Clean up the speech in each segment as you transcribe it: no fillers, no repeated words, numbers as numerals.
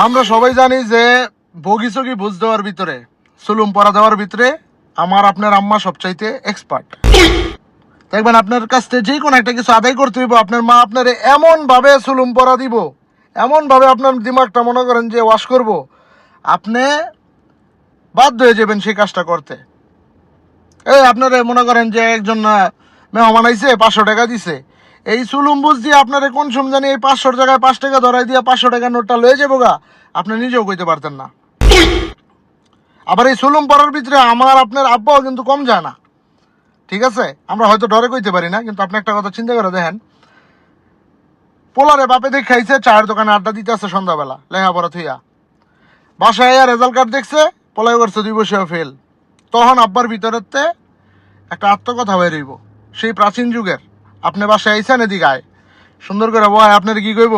আমরা সবাই জানি যে বগিচগি বুঝ দেওয়ার ভিতরে, সুলুম পরা দেওয়ার ভিতরে আমার আপনার আম্মা সবচাইতে এক্সপার্ট। দেখবেন আপনার কাছ থেকে যে কোনো একটা কিছু আদায় করতে হইব, আপনার মা আপনার এমন ভাবে সুলুম পরা দিব, এমন ভাবে আপনার দিমাগটা মনে করেন যে ওয়াশ করব, আপনি বাধ্য হয়ে যাবেন সেই কাজটা করতে। এই আপনারা মনে করেন যে একজন মেহমান আইছে 500 টাকা দিছে, এই সুলুম বুঝ দিয়ে আপনারা কোন সময় জানি এই 500 টাকায় 5 টাকা ধরাই দিয়ে 500 টাকার নোটটা লয়ে যাবো গা, আপনি নিজেও কইতে পারতেন না। আবার এই সুলুম পড়ার ভিতরে আমার আপনার আব্বাও কিন্তু কম যায় না, ঠিক আছে? আমরা হয়তো ডরে কইতে পারি না, কিন্তু আপনি একটা কথা চিন্তা করে দেখেন, পোলারে বাপে দেখে খাইছে, চায়ের দোকানে আড্ডা দিতে আছে সন্ধ্যাবেলা লেখাপড়া থইয়া, বাসায় রেজাল্ট কার্ড দেখছে, পলাই করছে 2 বছর ফেল। তখন আব্বার ভিতরেতে একটা আত্মকথা বের হইব সেই প্রাচীন যুগের। আপনি বাসায় আইছেন, এদিকে আয়, সুন্দর করে বয়, আপনার কি কইব,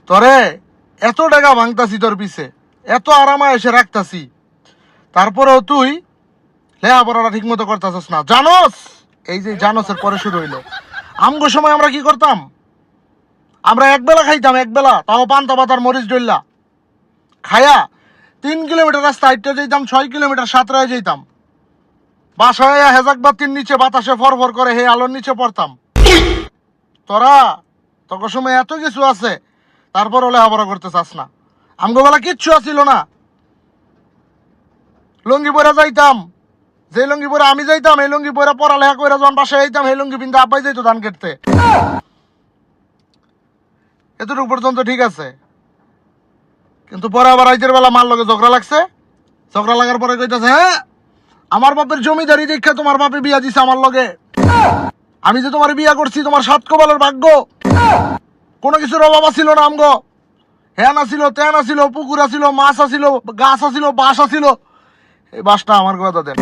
তরে এত টাকা ভাঙতাছি তোর পিছে, এত আরামে এসে রাখতাছি, তারপরেও তুই লেখাপড়াটা ঠিক মতো করতেছস না, জানোস? এই যে জানোসের পরে শুরু হইলো। আমগো সময় আমরা কি করতাম? আমরা একবেলা খাইতাম, একবেলা, তাও পান্তা পাতার মরিচ ডইল্লা খায়া 3 কিলোমিটার রাস্তা হাইটে যেতাম, 6 কিলোমিটার সাঁতরায় যেতাম, বাসায় হেজাক বাতির নিচে বাতাসে ফরফর করে হে আলোর নিচে পড়তাম। তোরা তখন সময় এত কিছু আছে, তারপরও লেখাপড়া করতে চাস না। আমগো বেলা কিচ্ছু আসিল না, লুঙ্গি পরে যাইতাম, যে লুঙ্গি পরে আমি যাইতাম, এই লুঙ্গি পরে পড়ালেখা করে যখন বাসায় যাইতাম, এই লুঙ্গি পিনতে আব্বাই যাইতো ধান কেটতে। এতটুকু পর্যন্ত ঠিক আছে, কিন্তু পরে আবার রাইতের বেলা মার লগে ঝগড়া লাগছে, ঝগড়া লাগার পরে কইতাছে, হ্যাঁ আমার বাপের জমিদারি দেখে তোমার বাপে বিয়া দিছে আমার লগে, আমি যে তোমার বিয়া করছি তোমার 7 কপালের ভাগ্য, কোনো কিছুর অভাব ছিল না আমগো, হ্যান আসিল, তেন আসিল, পুকুর আসিল, মাছ আসিল, গাছ আসিল, বাঁশ আসিল, এই বাঁশটা আমার কথা দেন।